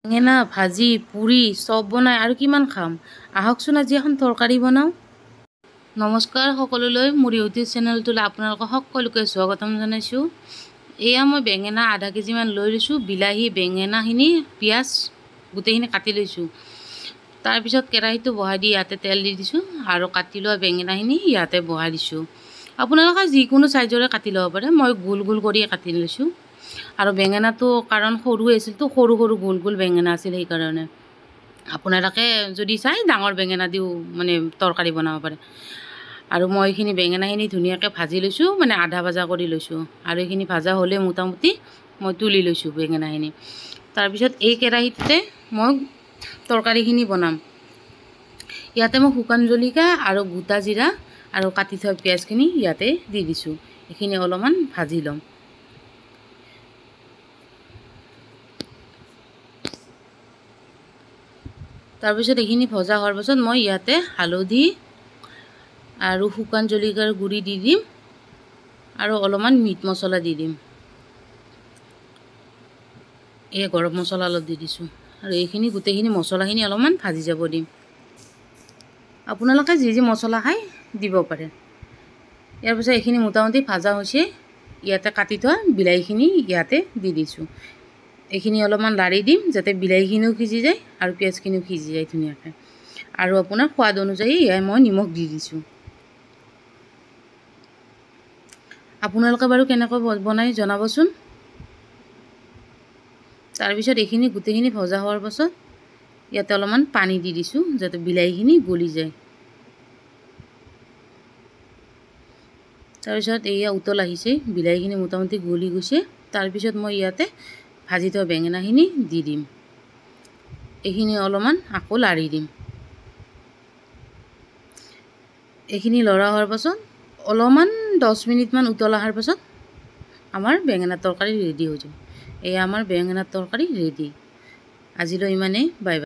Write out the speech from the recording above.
বেঙেনা ভাজি পুৰি চব বনাই আৰু কিমান খাম আহকচোন আজি এখন তৰকাৰী বনাওঁ। নমস্কাৰ সকলোলৈ, মোৰ ইউটিউব চেনেলটোলৈ আপোনালোকক সকলোকে স্বাগতম জনাইছোঁ। এয়া মই বেঙেনা আধা কেজিমান লৈ লৈছোঁ। বিলাহী বেঙেনাখিনি পিঁয়াজ গোটেইখিনি কাটি লৈছোঁ। তাৰপিছত কেৰাহীটো বহাই দি ইয়াতে তেল দি দিছোঁ আৰু কাটি লোৱা বেঙেনাখিনি ইয়াতে বহাই দিছোঁ। আপোনালোকে যিকোনো চাইজৰে কাটি ল'ব পাৰে, মই গোল গোল কৰিয়ে কাটি লৈছোঁ। আৰু বেঙেনাটো কাৰণ সৰু আছিলতো, সৰু সৰু গোল গোল বেঙেনা আছিল, সেইকাৰণে আপোনালোকে যদি চাই ডাঙৰ বেঙেনা দিও মানে তৰকাৰী বনাব পাৰে। আৰু মই এইখিনি বেঙেনাখিনি ধুনীয়াকৈ ভাজি লৈছোঁ, মানে আধা ভাজা কৰি লৈছোঁ। আৰু এইখিনি ভাজা হ'লে মোটামুটি মই তুলি লৈছোঁ বেঙেনাখিনি। তাৰপিছত এই কেৰাহীটোতে মই তৰকাৰীখিনি বনাম। ইয়াতে মই শুকান জলকীয়া আৰু গোটা জিৰা আৰু কাটি থোৱা পিঁয়াজখিনি ইয়াতে দি দিছোঁ। এইখিনি অলপমান ভাজি ল'ম। তাৰপিছত এইখিনি ভজা হোৱাৰ পাছত মই ইয়াতে হালধি আৰু শুকান জলকীয়াৰ গুড়ি দি দিম আৰু অলপমান মিট মছলা দি দিম। এই গৰম মছলা অলপ দি দিছোঁ আৰু এইখিনি গোটেইখিনি মছলাখিনি অলপমান ভাজি যাব দিম। আপোনালোকে যি যি মছলা খায় দিব পাৰে। ইয়াৰ পিছত এইখিনি মোটামুটি ভাজা হৈছে। ইয়াতে কাটি থোৱা বিলাহীখিনি ইয়াতে দি দিছোঁ। এইখিনি অলপমান লাৰি দিম যাতে বিলাহীখিনিও সিজি যায় আৰু পিঁয়াজখিনিও সিজি যায় ধুনীয়াকৈ। আৰু আপোনাৰ সোৱাদ অনুযায়ী মই নিমখ দি দিছোঁ। আপোনালোকে বাৰু কেনেকৈ বনাই জনাবচোন। তাৰপিছত এইখিনি গোটেইখিনি ভজা হোৱাৰ পাছত ইয়াতে অলপমান পানী দি দিছোঁ যাতে বিলাহীখিনি গলি যায়। তাৰপিছত এয়া উতল আহিছে, বিলাহীখিনি মোটামুটি গলি গৈছে। তাৰপিছত মই ইয়াতে ভাজি থোৱা বেঙেনাখিনি দি দিম। এইখিনি অলপমান আকৌ লাৰি দিম। এইখিনি লৰা হোৱাৰ পাছত অলপমান 10 মিনিটমান উতল অহাৰ পাছত আমাৰ বেঙেনা তৰকাৰী ৰেডি হৈ যাব। এয়া আমাৰ বেঙেনা তৰকাৰী ৰেডি। আজিলৈ ইমানেই, বাই বাই।